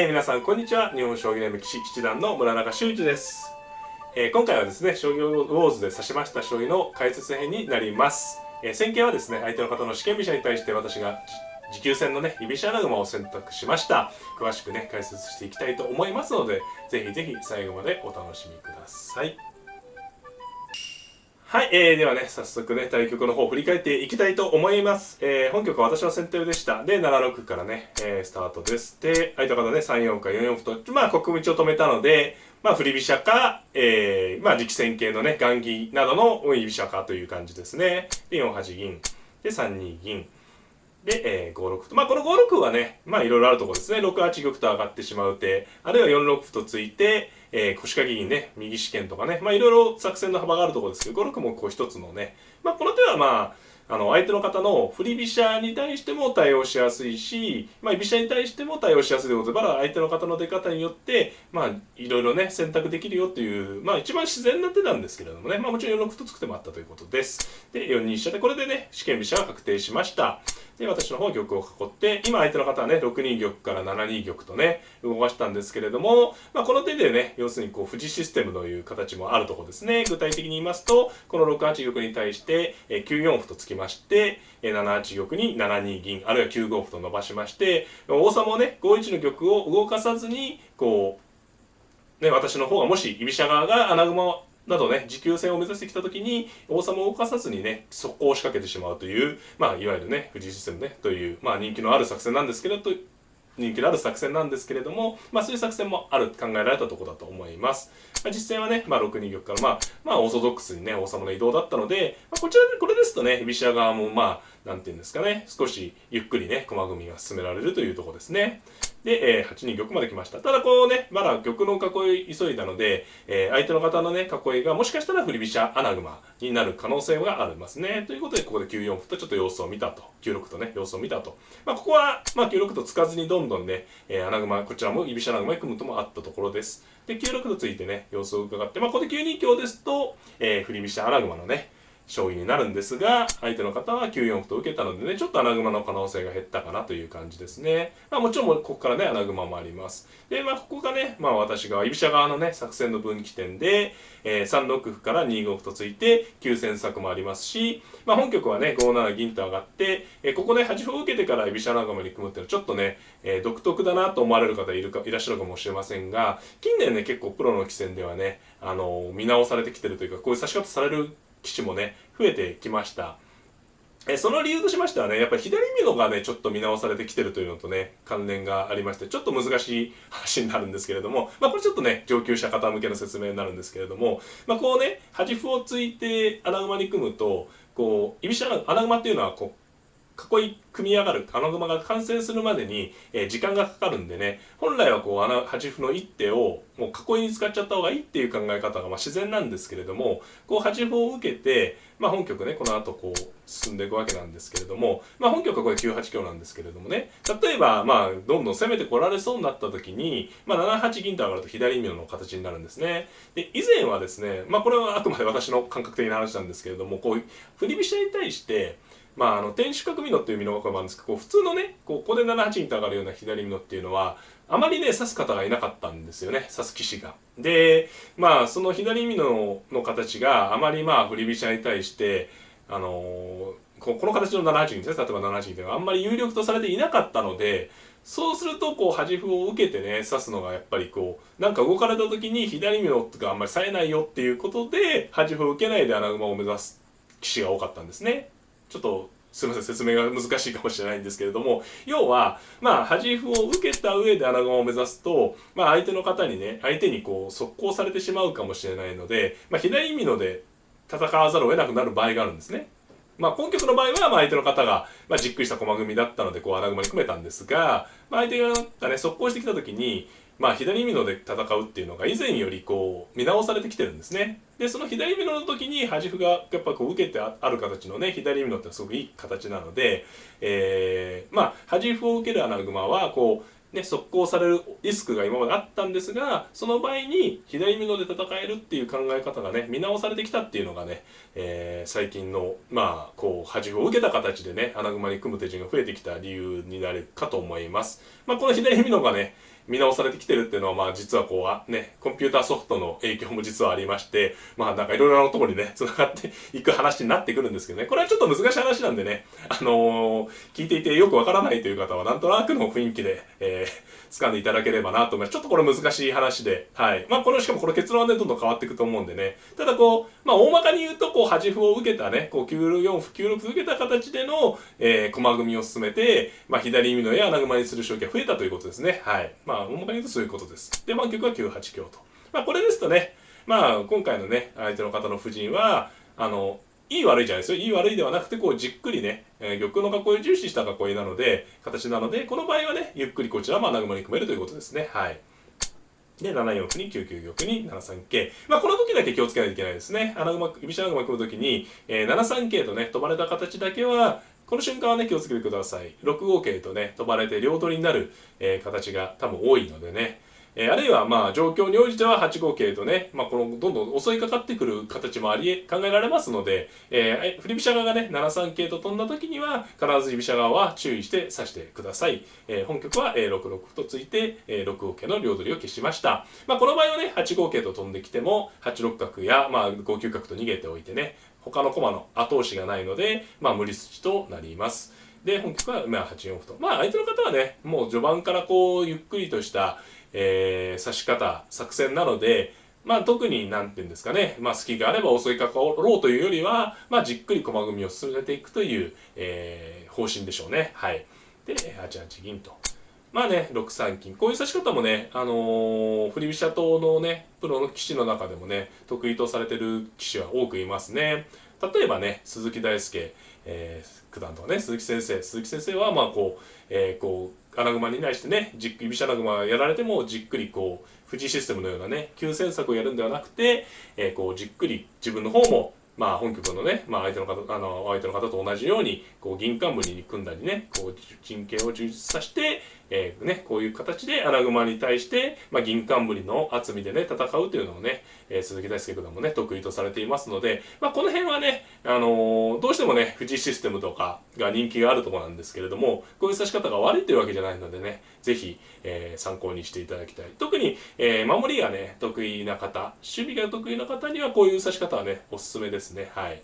皆さんこんにちは。日本将棋連盟棋士七段の村中修一です。今回はですね、将棋ウォーズで指しました将棋の解説編になります。戦型はですね、相手の方の四間飛車に対して私が持久戦のね、居飛車穴熊を選択しました。詳しくね、解説していきたいと思いますので、ぜひぜひ最後までお楽しみください。はい、ではね、早速ね、対局の方を振り返っていきたいと思います。本局は私の先手でした。で、7六からね、スタートです。で、相手方ね、3四か4四歩と、国道を止めたので、振り飛車か、力戦形のね、雁木などの居飛車かという感じですね。で、4八銀。で、3二銀。で、5六歩と。この5六歩はね、いろいろあるところですね。6八玉と上がってしまう手、あるいは4六歩とついて、腰掛銀ね、右四間とかね、いろいろ作戦の幅があるところですけど、5六もこう一つのね、この手は相手の方の振り飛車に対しても対応しやすいし、居飛車に対しても対応しやすいということで、相手の方の出方によって、いろいろね、選択できるよという、一番自然な手なんですけれどもね、もちろん4六歩とつく手もあったということです。で、4二飛車で、これでね、四間飛車が確定しました。で、私の方玉を囲って、今相手の方はね、6二玉から7二玉とね、動かしたんですけれども、この手でね、要するにこう、富士システムという形もあるところですね。具体的に言いますと、この6八玉に対して、9四歩とつきまして、7八玉に7二銀、あるいは9五歩と伸ばしまして、王様をね、5一の玉を動かさずに、こう、ね、私の方がもし居飛車側が穴熊などね、持久戦を目指してきたときに、王様を動かさずにね、速攻を仕掛けてしまうという、いわゆるね、藤井システムね、という、人気のある作戦なんですけれど、人気のある作戦なんですけれども、そういう作戦もある、考えられたところだと思います。実戦はね、6二玉からオーソドックスにね、王様の移動だったので、こちらで、これですとね、居飛車側もなんていうんですかね、少しゆっくりね、駒組みが進められるというところですね。で、8二玉まで来ました。ただこうね、まだ玉の囲い急いだので、相手の方のね、囲いがもしかしたら振り飛車穴熊になる可能性がありますね。ということで、ここで9四歩とちょっと様子を見たと。9六とね、様子を見たと。ここは、9六とつかずにどんどんね、穴熊、こちらも居飛車穴熊に組むともあったところです。で、9六とついてね、様子を伺って、ここで9二香ですと、振り飛車穴熊のね、将棋になるんですが、相手の方は9四歩と受けたのでね、ちょっと穴熊の可能性が減ったかなという感じですね。もちろんここからね、穴熊もあります。で、ここがね、私が居飛車側のね、作戦の分岐点で、3六歩から2五歩とついて、急戦策もありますし、本局はね、5七銀と上がって、ここね、端歩を受けてから居飛車穴熊に組むっていうのはちょっとね、独特だなと思われる方いらっしゃるかもしれませんが、近年ね、結構プロの棋戦ではね、見直されてきてるというか、こういう指し方される棋士もね、増えてきました。その理由としましてはね、やっぱり左美濃がね、ちょっと見直されてきてるというのとね、関連がありまして、ちょっと難しい話になるんですけれども、これちょっとね、上級者方向けの説明になるんですけれども、こうね、端歩をついて穴熊に組むと、こう、居飛車穴熊っていうのは、こう、囲い組み上がる穴熊が完成するまでに、時間がかかるんでね、本来はこう端歩の一手をもう囲いに使っちゃった方がいいっていう考え方が自然なんですけれども、こう端歩を受けて、本局ね、この後こう進んでいくわけなんですけれども、本局はこれ9八香なんですけれどもね、例えばどんどん攻めてこられそうになった時に、7八銀と上がると左美濃の形になるんですね。で、以前はですね、これはあくまで私の感覚的な話なんですけれども、こう振り飛車に対して天守閣美濃っていう美濃囲いもあるんですけど、普通のね、ここで7八銀と上がるような左美濃っていうのは、あまりね、指す方がいなかったんですよね、指す棋士が。で、その左美濃の形があまり振り飛車に対して、この形の7八銀ですね、例えば7八銀というのはあんまり有力とされていなかったので、そうすると、こう、端歩を受けてね、指すのがやっぱりこう、なんか動かれた時に左美濃があんまり冴えないよっていうことで、端歩を受けないで穴熊を目指す棋士が多かったんですね。ちょっとすみません、説明が難しいかもしれないんですけれども、要は端歩を受けた上で穴熊を目指すと、相手の方にね、相手にこう速攻されてしまうかもしれないので、左美濃で戦わざるを得なくなる場合があるんですね。今局の場合は相手の方がじっくりした駒組みだったのでこう穴熊に組めたんですが、相手がね速攻してきた時に左美濃で戦うっていうのが以前よりこう見直されてきてるんですね。でその左美濃の時に端歩がやっぱこう受けてある形のね左美濃ってすごくいい形なので、端歩を受ける穴熊はこうね、速攻されるリスクが今まであったんですが、その場合に左美濃で戦えるっていう考え方がね見直されてきたっていうのがね、最近のこう端歩を受けた形でね穴熊に組む手順が増えてきた理由になるかと思います。この左美濃がね見直されてきてるっていうのは、まあ実はこうね、コンピューターソフトの影響も実はありまして、まあなんかいろいろなところにね、繋がっていく話になってくるんですけどね、これはちょっと難しい話なんでね、聞いていてよくわからないという方は、なんとなくの雰囲気で、掴んでいただければなと思います。ちょっとこれ難しい話で、はい。まあしかもこれ結論はね、どんどん変わっていくと思うんでね、ただこう、まあ大まかに言うと、こう、端歩を受けたね、こう、9四歩、9六歩受けた形での、駒組みを進めて、まあ左美濃や穴熊にする将棋が増えたということですね。はい。まあ大まかに言うとそういうことです。で、満局は9八香と。まあこれですとね、まあ今回のね、相手の方の布陣は、いい悪いじゃないですよ。いい悪いではなくて、こうじっくりね、玉の囲いを重視した囲いなので、形なので、この場合はね、ゆっくりこちらも穴熊に組めるということですね。はい。で、7四歩に9九玉に7三桂。まあ、この時だけ気をつけないといけないですね。居飛車穴熊組む時に、7三桂とね、飛ばれた形だけは、この瞬間はね、気をつけてください。6五桂とね、飛ばれて両取りになる、形が多分多いのでね。あるいはまあ状況に応じては8五桂とね、まあ、このどんどん襲いかかってくる形も考えられますので、振り飛車側がね7三桂と飛んだ時には必ず居飛車側は注意して指してください。本局は6六歩とついて6五桂の両取りを消しました。まあ、この場合はね8五桂と飛んできても8六角やまあ5九角と逃げておいてね、他の駒の後押しがないので、まあ、無理筋となります。で本局はまあ8四歩と、まあ相手の方はねもう序盤からこうゆっくりとした指し方作戦なので、まあ特に何て言うんですかね、まあ隙があれば襲いかかろうというよりは、まあじっくり駒組みを進めていくという、方針でしょうね。はい。で8八銀と。まあね、6三金。こういう指し方もね、振り飛車党のね、プロの棋士の中でもね、得意とされてる棋士は多くいますね。例えばね、鈴木大輔、九段とかね、鈴木先生はまあこう、穴熊に対してね、居飛車穴熊やられてもじっくりこう、富士システムのようなね、急戦策をやるんではなくて、こうじっくり自分の方もまあ本局のね、まあ相手の方と同じように、こう銀冠に組んだりね、こう陣形を充実させて、こういう形で穴熊に対して、まあ銀冠の厚みでね、戦うというのをね、鈴木大輔九段もね、得意とされていますので、まあこの辺はね、どうしてもね、富士システムとかが人気があるところなんですけれども、こういう指し方が悪いというわけじゃないのでね、ぜひ、参考にしていただきたい。特に、守りがね、得意な方、守備が得意な方にはこういう指し方はね、おすすめですね。はい。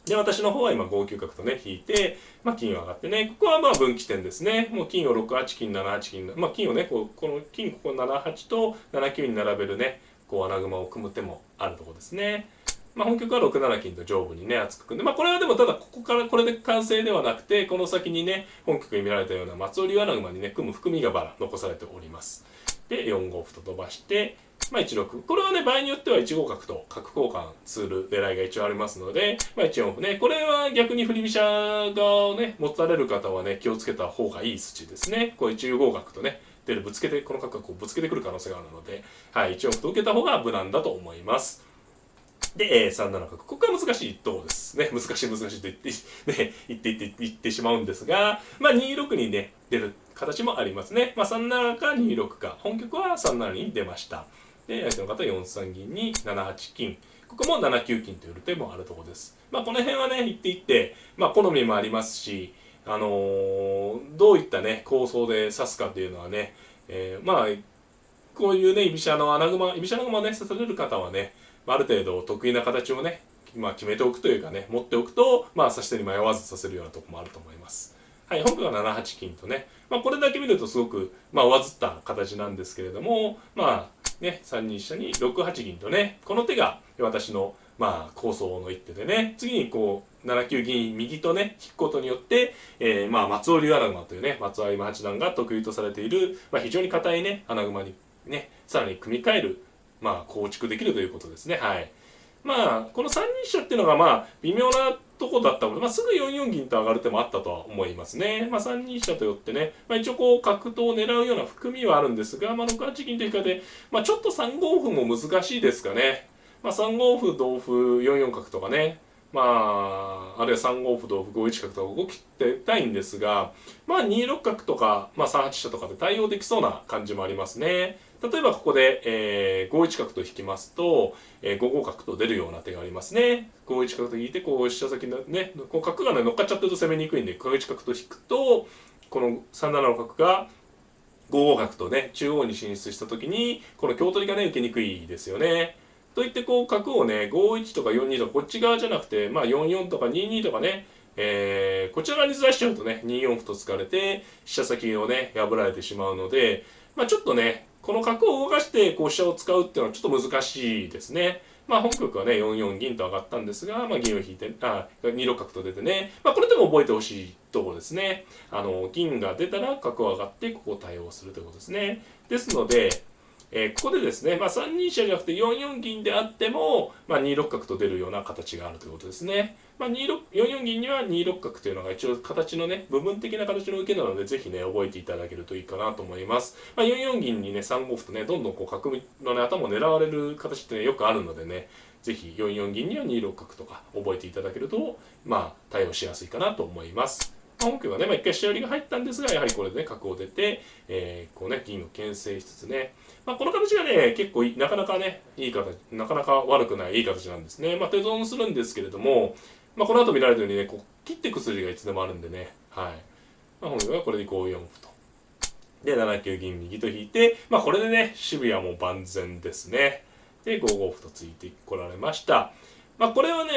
で、私の方は今5九角とね、引いて、まあ金を上がってね、ここはまあ分岐点ですね。もう金を6八金、7八金、まあ金をね、この金、ここ7八と7九に並べるね、こう穴熊を組む手もあるところですね。まあ本局は6七金と上部にね、厚く組んで、まあこれはでもただここからこれで完成ではなくて、この先にね、本局に見られたような松尾流穴熊にね、組む含みがバラ残されております。で、4五歩と飛ばして、まあ、1六これはね場合によっては1五角と角交換する狙いが一応ありますので、まあ、1四歩ねこれは逆に振り飛車側をね持たれる方はね気をつけた方がいい筋ですね。こう1五角とねぶつけてこの角がこうぶつけてくる可能性があるので、はい、1四歩と受けた方が無難だと思います。で、3七角。ここは難しいところですね。難しいと言ってしまうんですが、まあ、2六にね、出る形もありますね。まあ、3七か2六か。本局は3七に出ました。で、相手の方4三銀に7八金。ここも7九金という手もあるところです。まあ、この辺はね、一手一手、まあ、好みもありますし、どういったね、構想で指すかっていうのはね、まあ、こういうね、居飛車の穴熊をね、指される方はね、ある程度得意な形をね、まあ、決めておくというかね、持っておくと、まあ、指し手に迷わず指せるようなところもあると思います。はい、本譜が7八金とね、まあ、これだけ見るとすごく、まあ、上ずった形なんですけれども、まあ、ね、3二飛車に6八銀とね、この手が私の、まあ、構想の一手でね、次にこう、7九銀右とね、引くことによって、まあ、松尾流穴熊というね、松尾今八段が得意とされている、まあ、非常に硬いね、穴熊にね、さらに組み替える、まあ、構築できるということですね。はい。まあ、この3二飛車っていうのが、まあ、微妙なとこだったので、まあ、すぐ4四銀と上がる手もあったとは思いますね。まあ、3二飛車とよってね、まあ、一応こう、角頭を狙うような含みはあるんですが、まあ、6八銀というかで、まあ、ちょっと3五歩も難しいですかね。まあ、3五歩、同歩、4四角とかね、まあ、あるいは3五歩、同歩、5一角とか動きてたいんですが、まあ、2六角とか、まあ、3八飛車とかで対応できそうな感じもありますね。例えばここで、5一角と引きますと、5五角と出るような手がありますね。5一角と引いて、こう飛車先のね、こう角がね乗っかっちゃってると攻めにくいんで、5一角と引くと、この3七の角が5五角とね、中央に進出した時に、この香取りがね、受けにくいですよね。といってこう角をね、5一とか4二とかこっち側じゃなくて、まあ44とか22とかね、こちら側にずらしちゃうとね、2四歩と突かれて、飛車先をね、破られてしまうので、まあちょっとね、この角を動かしてこう飛車を使うっていうのはちょっと難しいですね。まあ本局はね、4四銀と上がったんですが、まあ銀を引いて、2六角と出てね、まあこれでも覚えてほしいところですね。銀が出たら角を上がってここを対応するということですね。ですので、ここでですね、まあ、3二飛車じゃなくて4四銀であっても、まあ、2六角と出るような形があるということですね。まあ、4四銀には2六角というのが一応形のね、部分的な形の受けなので、ぜひね、覚えていただけるといいかなと思います。まあ、4四銀にね、3五歩とね、どんどんこう角の、ね、頭を狙われる形ってね、よくあるのでね、ぜひ4四銀には2六角とか覚えていただけると、まあ、対応しやすいかなと思います。本局はね、まあ、一回飛車寄りが入ったんですが、やはりこれでね、角を出て、こうね、銀を牽制しつつね、まあ、この形がね、結構なかなかね、いい形、なかなか悪くないいい形なんですね。まあ、手損するんですけれども、まあ、この後見られたようにね、こう切っていく筋がいつでもあるんでね、はい。まあ、本局はこれで5四歩と。で、7九銀右と引いて、まあ、これでね、渋谷も万全ですね。で、5五歩と突いてこられました。まあ、これはね、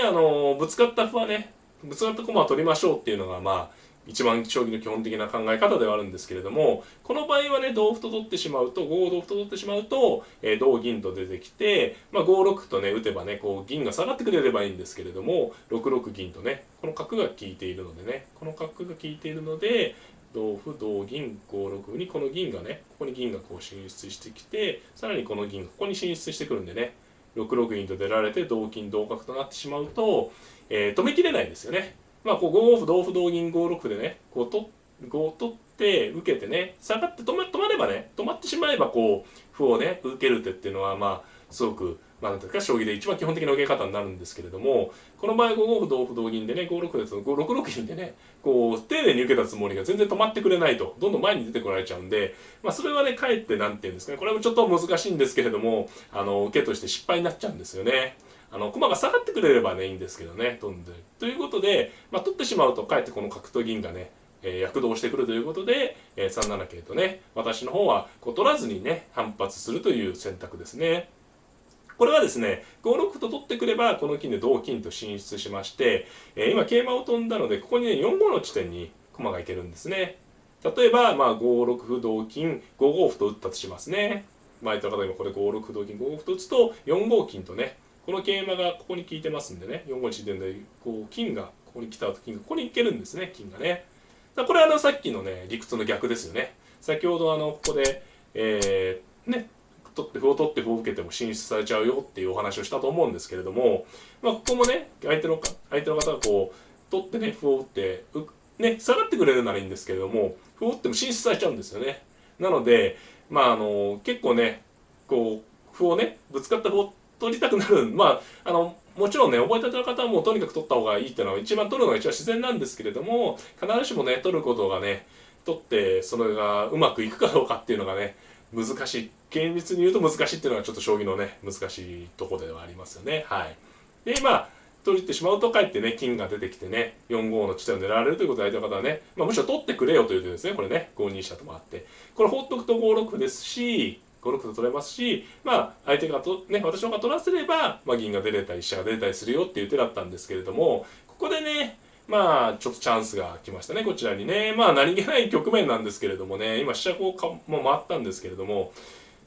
ぶつかった歩はね、ぶつかった駒は取りましょうっていうのが、まあ、一番将棋の基本的な考え方ではあるんですけれども、この場合はね、同歩と取ってしまうと、5五同歩と取ってしまうと、同銀と出てきて、まあ、5六とね、打てばね、こう銀が下がってくれればいいんですけれども、6六銀とね、この角が効いているのでね、この角が効いているので、同歩、同銀、5六歩にこの銀がね、ここに銀がこう進出してきて、さらにこの銀がここに進出してくるんでね、6六銀と出られて同金同角となってしまうと、止めきれないですよね。まあこう5五歩同歩同銀5六歩でね、こう5を取って受けてね、下がって止まればね、止まってしまえばこう歩をね受ける手っていうのはまあすごくまあなんていうか将棋で一番基本的な受け方になるんですけれども、この場合5五歩同歩同銀でね、5六歩で6六銀でね、こう丁寧に受けたつもりが全然止まってくれないと、どんどん前に出てこられちゃうんで、まあそれはねかえってなんていうんですかね、これもちょっと難しいんですけれども、受けとして失敗になっちゃうんですよね。駒が下がってくれればねいいんですけどね、飛んで。ということで、まあ、取ってしまうとかえってこの角と銀がね、躍動してくるということで、3七桂とね、私の方はこう取らずにね、反発するという選択ですね。これはですね、5六歩と取ってくれば、この金で同金と進出しまして、今桂馬を飛んだので、ここにね、4五の地点に駒がいけるんですね。例えば、まあ、5六歩同金、5五歩と打ったとしますね。前と方今これ5六歩同金、5五歩と打つと、4五金とね、この桂馬がここに効いてますんでね、4五地点でこう金がここに来た後、金がここに行けるんですね、金がね。これはさっきのね、理屈の逆ですよね。先ほどここで、ね、取って歩を取って歩を受けても進出されちゃうよっていうお話をしたと思うんですけれども、まあ、ここもね、相手の方がこう、取ってね、歩を打って、ね、下がってくれるならいいんですけれども、歩を打っても進出されちゃうんですよね。なので、まあ、結構ね、こう、歩をね、ぶつかった歩を取りたくなる。まあ、もちろんね、覚えたての方はもうとにかく取った方がいいっていうのは一番取るのが一番自然なんですけれども、必ずしもね、取ることがね、取ってそれがうまくいくかどうかっていうのがね、難しい。現実に言うと難しいっていうのがちょっと将棋のね、難しいところではありますよね。はい。で、まあ、取ってしまうとかえってね、金が出てきてね、4五の地点を狙われるということで相手の方はね、まあ、むしろ取ってくれよという手ですね、これね、5二飛車ともあって。これ放っとくと5六歩ですし、5六歩と取れますし、まあ、相手がね、私の方が取らせれば、まあ、銀が出れたり、飛車が出れたりするよっていう手だったんですけれども、ここでね、まあ、ちょっとチャンスが来ましたね、こちらにね。まあ、何気ない局面なんですけれどもね、今、飛車こうもう回ったんですけれども、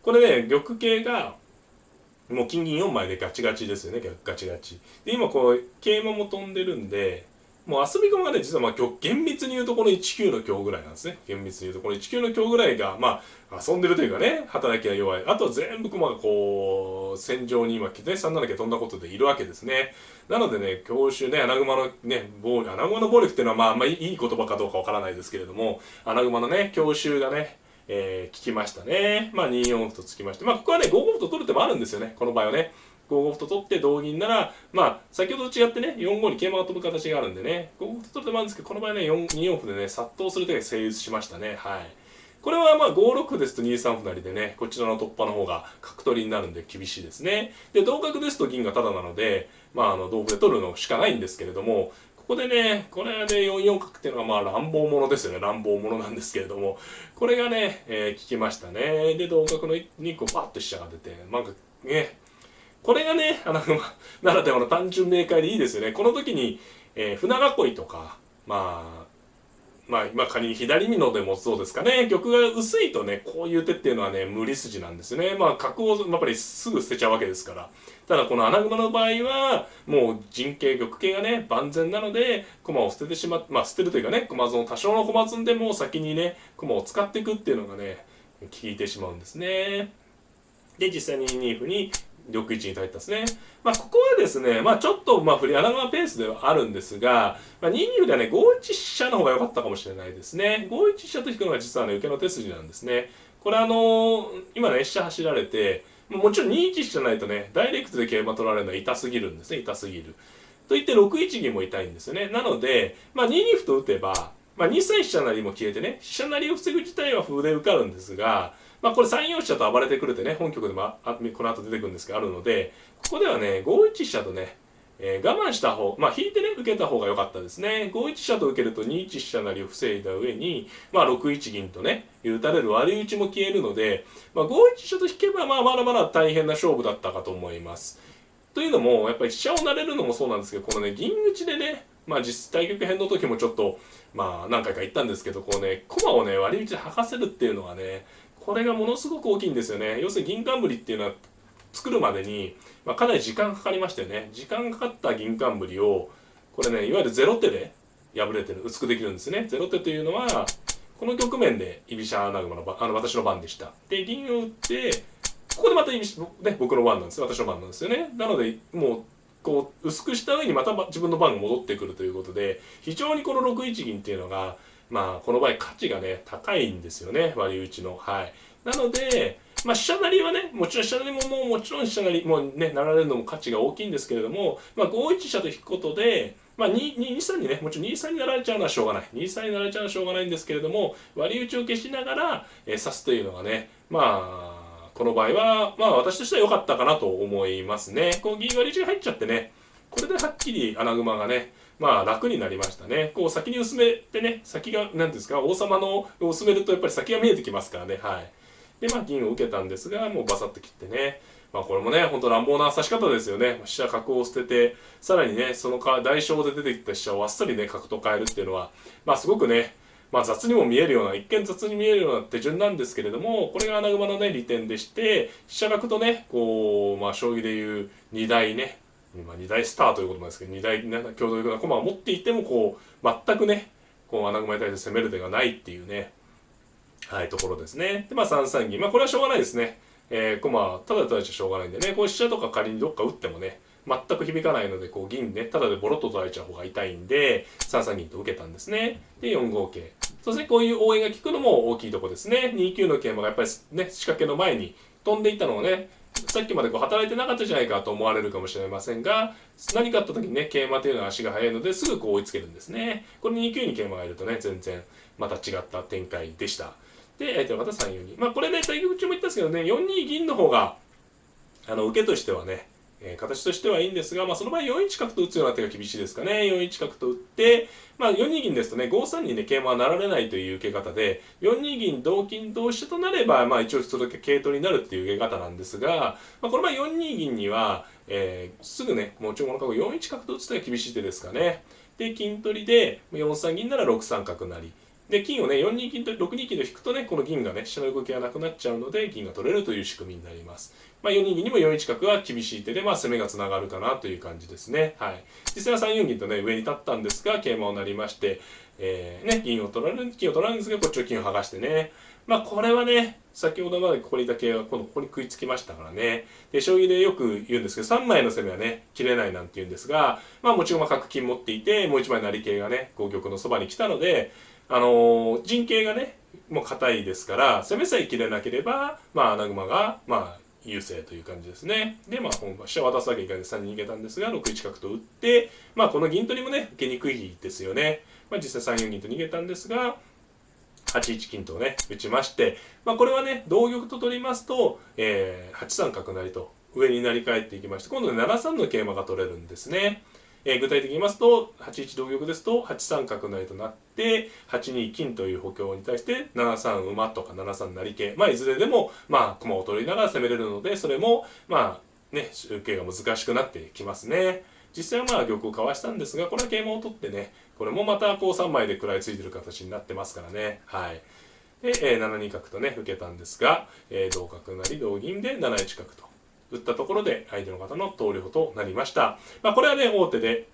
これね、玉形が、もう金銀4枚でガチガチですよね、ガチガチ。で、今こう、桂馬も飛んでるんで、もう遊び駒がね、実はまあ今日厳密に言うとこの1九の今日ぐらいなんですね。厳密に言うとこの1九の今日ぐらいが、まあ遊んでるというかね、働きが弱い。あとは全部駒がこう、戦場に今来て、3七桂飛んだことでいるわけですね。なのでね、強襲ね、穴熊のね、穴熊の暴力っていうのはまああんまりいい言葉かどうかわからないですけれども、穴熊のね、強襲がね、聞きましたね。まあ2四歩とつきまして、まあここはね、5五歩と取る手もあるんですよね、この場合はね。5五歩と取って同銀なら、まあ、先ほどと違ってね、4五に桂馬が飛ぶ形があるんでね、5五歩と取る手もあるんですけど、この場合ね、2四歩でね、殺到する手が成立しましたね。はい。これはまあ5六歩ですと2三歩成でね、こちらの突破の方が角取りになるんで厳しいですね。で、同角ですと銀がタダなので、まあ同歩で取るのしかないんですけれども、ここでね、これで4四角っていうのはまあ乱暴者ですよね。乱暴者なんですけれども、これがね、効きましたね。で、同角の2個パッと飛車が出て、なんかね、これがね、ならではの単純明快でいいですよね。この時に、船囲いとか、仮に左美濃でもそうですかね。玉が薄いとね、こういう手っていうのはね、無理筋なんですよね。角をやっぱりすぐ捨てちゃうわけですから。ただこの穴熊の場合は、もう陣形、玉形がね、万全なので、駒を捨ててしまっ、捨てるというかね、駒損、多少の駒損でも先にね、駒を使っていくっていうのがね、効いてしまうんですね。で、実際に2二歩に玉1に入ったんですね。ここはですね、ちょっと、振り穴熊ペースではあるんですが、2二歩ではね、5一飛車の方が良かったかもしれないですね。5一飛車と引くのが実はね、受けの手筋なんですね。これ今ね、飛車走られて、もちろん2一飛車ないとね、ダイレクトで桂馬取られるのは痛すぎるんですね、痛すぎる。といって6一銀も痛いんですよね。なので、2二歩と打てば、2三飛車成も消えてね、飛車成りを防ぐ自体は歩で受かるんですが、これ3四飛車と暴れてくるってね、本局でもこの後出てくるんですがあるので、ここではね、5一飛車とね、我慢した方、引いてね、受けた方が良かったですね。5一飛車と受けると2一飛車成を防いだ上に、6一銀とね、打たれる割り打ちも消えるので、5一飛車と引けば、まだまだ大変な勝負だったかと思います。というのも、やっぱり飛車を成れるのもそうなんですけど、このね、銀打ちでね、実対局編の時もちょっと、何回か言ったんですけど、こうね、駒をね、割り打ちで履かせるっていうのはね、これがものすごく大きいんですよね。要するに銀冠っていうのは作るまでに、かなり時間かかりましたよね。時間かかった銀冠を、これね、いわゆるゼロ手で破れてる、薄くできるんですね。ゼロ手というのは、この局面で居飛車穴熊の私の番でした。で、銀を打って、ここでまた僕の番なんですよ。私の番なんですよね。なので、もう、こう、薄くした上にまた自分の番が戻ってくるということで、非常にこの6一銀っていうのが、この場合価値がね、高いんですよね。割り打ちの。はい。なので、飛車成りはね、もちろん飛車成りももちろん飛車成り、もうね、成られるのも価値が大きいんですけれども、5一飛車と引くことで、2、3にね、もちろん2、3になられちゃうのはしょうがない。2、3になられちゃうのはしょうがないんですけれども、割り打ちを消しながら、指すというのがね、この場合は、私としては良かったかなと思いますね。こう、銀割り打ちが入っちゃってね、これではっきり穴熊がね、楽になりましたね。こう先に薄めてね、先が、なんていうんですか、王様の薄めるとやっぱり先が見えてきますからね、はい。で、銀を受けたんですが、もうバサッと切ってね、これもね、ほんと乱暴な指し方ですよね。飛車角を捨てて、さらにね、その代償で出てきた飛車をあっさりね、角と変えるっていうのは、すごくね、雑にも見えるような、一見雑に見えるような手順なんですけれども、これが穴熊のね、利点でして、飛車角とね、こう、将棋でいう二大ね、二大スターということなんですけど、二大、共同的な駒を持っていても、こう、全くね、こう、穴熊に対して攻める手がないっていうね、はい、ところですね。で、3三銀。これはしょうがないですね。駒、ただただじゃしょうがないんでね、こう飛車とか仮にどっか打ってもね、全く響かないので、こう銀ね、ただでボロッと取られちゃう方が痛いんで、3三銀と受けたんですね。で、4五桂。そしてこういう応援が効くのも大きいところですね。2九の桂馬がやっぱりね、仕掛けの前に飛んでいったのをね、さっきまでこう働いてなかったじゃないかと思われるかもしれませんが、何かあった時にね、桂馬というのは足が速いのですぐこう追いつけるんですね。これ2九に桂馬がいるとね、全然また違った展開でした。で、相手の方3四に。これね、対局中も言ったんですけどね、4二銀の方が、受けとしてはね、形としてはいいんですが、その場合4一角と打つような手が厳しいですかね。4一角と打って、4二銀ですとね、5三にね、桂馬は成られないという受け方で、4二銀、同金、同飛車となれば、一応それだけ桂取りになるっていう受け方なんですが、この場合4二銀には、すぐね、もちろんこの角4一角と打つ手が厳しい手ですかね。で、金取りで、4三銀なら6三角成。で、金をね、4二金と6二金と引くとね、この銀がね、飛車の動きがなくなっちゃうので、銀が取れるという仕組みになります。4二銀にも4一角は厳しい手で、攻めがつながるかなという感じですね。はい。実際は3四銀とね、上に立ったんですが、桂馬を成りまして、金を取られるんですが、こっちを金を剥がしてね。これはね、先ほどまでここにいた桂は今度ここに食いつきましたからね。で、将棋でよく言うんですけど、3枚の攻めはね、切れないなんて言うんですが、もちろん角金持っていて、もう1枚成桂がね、5玉のそばに来たので、陣形がね、もう硬いですから、攻めさえ切れなければ、穴熊が、優勢という感じですね。で、本場飛車渡すわけにいかないで3に逃げたんですが、6一角と打って、この銀取りもね、受けにくいですよね。実際3四銀と逃げたんですが、8一金とね、打ちまして、これはね、同玉と取りますと、8三角成と上に成り返っていきまして、今度ね、7三の桂馬が取れるんですね。具体的に言いますと8一同玉ですと8三角成となって8二金という補強に対して7三馬とか7三成桂、いずれでも駒を取りながら攻めれるので、それも受けが難しくなってきますね。実際は玉をかわしたんですが、これは桂馬を取ってね、これもまたこう3枚で食らいついてる形になってますからね。はい。で、7二角とね受けたんですが、同角成同銀で7一角と打ったところで相手の方の投了となりました。これはね王手で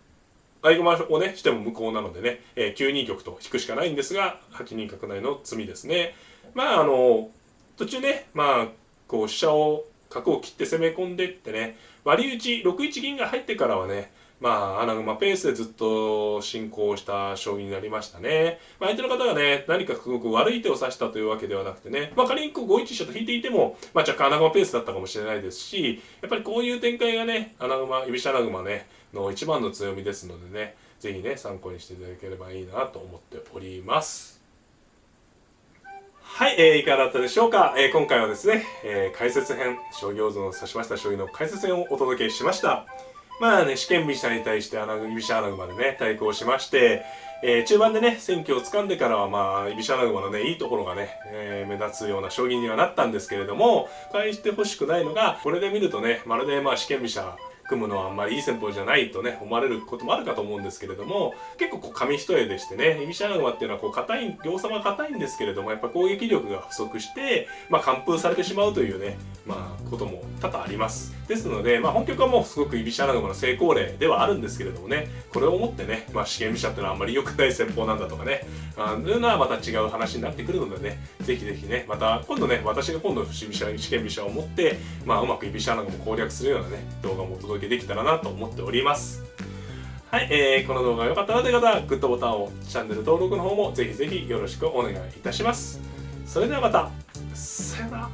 合駒をねしても無効なのでね、9二玉と引くしかないんですが、8二角成の詰みですね。途中ねこう飛車を角を切って攻め込んでってね、割り打ち6一銀が入ってからはね穴熊ペースでずっと進行した将棋になりましたね。相手の方がね何かすごく悪い手を指したというわけではなくてね、仮にこう5一飛車と引いていても、若干穴熊ペースだったかもしれないですし、やっぱりこういう展開がね居飛車穴熊ねの一番の強みですのでね、是非ね参考にしていただければいいなと思っております。はい、いかがだったでしょうか。今回はですね、解説編、将棋王座の指しました将棋の解説編をお届けしました。試験飛車に対して居飛車穴熊でね対抗しまして、中盤でね戦機を掴んでからは居飛車穴熊のねいいところがね、目立つような将棋にはなったんですけれども、返してほしくないのが、これで見るとねまるで試験飛車組むのはあんまりいい戦法じゃないとね思われることもあるかと思うんですけれども、結構こう紙一重でしてね、居飛車穴熊っていうのはこう硬い、両様硬いんですけれども、やっぱ攻撃力が不足して完封されてしまうというねことも多々あります。ですので本局はもうすごく居飛車穴熊の成功例ではあるんですけれどもね、これをもってね試験飛車っていうのはあんまり良くない戦法なんだとかねいうのはまた違う話になってくるのでね、ぜひぜひねまた今度ね私が今度試験飛車を持ってうまく居飛車穴熊を攻略するようなね動画もお届けできたらなと思っております。はい、この動画が良かったらという方はグッドボタンを、チャンネル登録の方もぜひぜひよろしくお願いいたします。それではまた、さよなら。